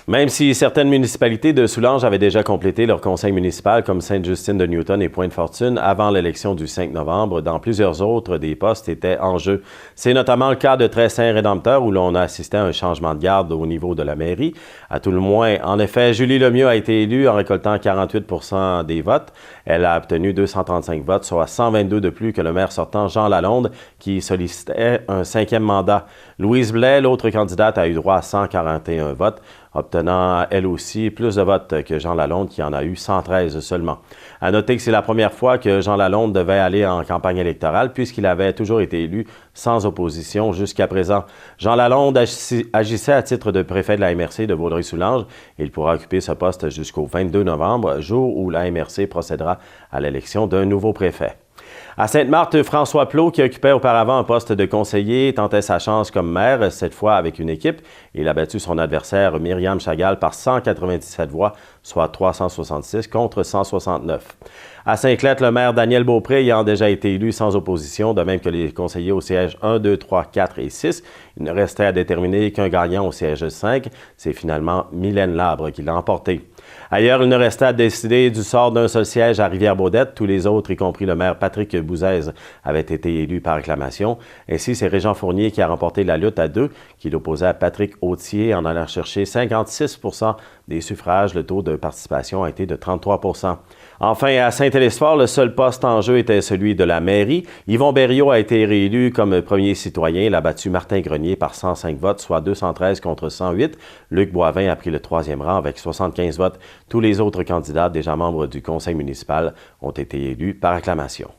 Même si certaines municipalités de Soulanges avaient déjà complété leur conseil municipal, comme Sainte-Justine de Newton et Pointe-Fortune, avant l'élection du 5 novembre, dans plusieurs autres, des postes étaient en jeu. C'est notamment le cas de Très-Saint-Rédempteur, où l'on a assisté à un changement de garde au niveau de la mairie. À tout le moins, en effet, Julie Lemieux a été élue en récoltant 48 % des votes. Elle a obtenu 235 votes, soit 122 de plus que le maire sortant Jean Lalonde, qui sollicitait un 5e mandat. Louise Blais, l'autre candidate, a eu droit à 141 votes, obtenant elle aussi plus de votes que Jean Lalonde, qui en a eu 113 seulement. À noter que c'est la première fois que Jean Lalonde devait aller en campagne électorale, puisqu'il avait toujours été élu sans opposition jusqu'à présent. Jean Lalonde agissait à titre de préfet de la MRC de Vaudreuil-Soulanges. Il pourra occuper ce poste jusqu'au 22 novembre, jour où la MRC procédera à l'élection d'un nouveau préfet. À Sainte-Marthe, François Plot, qui occupait auparavant un poste de conseiller, tentait sa chance comme maire, cette fois avec une équipe. Il a battu son adversaire Myriam Chagall par 197 voix, soit 366 contre 169. À Saint-Cloud, le maire Daniel Beaupré ayant déjà été élu sans opposition, de même que les conseillers au siège 1, 2, 3, 4 et 6. Il ne restait à déterminer qu'un gagnant au siège 5. C'est finalement Mylène Labre qui l'a emporté. Ailleurs, il ne restait à décider du sort d'un seul siège à Rivière-Baudette. Tous les autres, y compris le maire Patrick Bouzès, avaient été élus par acclamation. Ainsi, c'est Régent Fournier qui a remporté la lutte à 2, qui l'opposait à Patrick Autier en allant chercher 56 % des suffrages. Le taux de participation a été de 33 %. Enfin, à Saint-Télésphore, le seul poste en jeu était celui de la mairie. Yvon Berriot a été réélu comme premier citoyen. Il a battu Martin Grenier par 105 votes, soit 213 contre 108. Luc Boivin a pris le 3e rang avec 75 votes. Tous les autres candidats, déjà membres du conseil municipal, ont été élus par acclamation.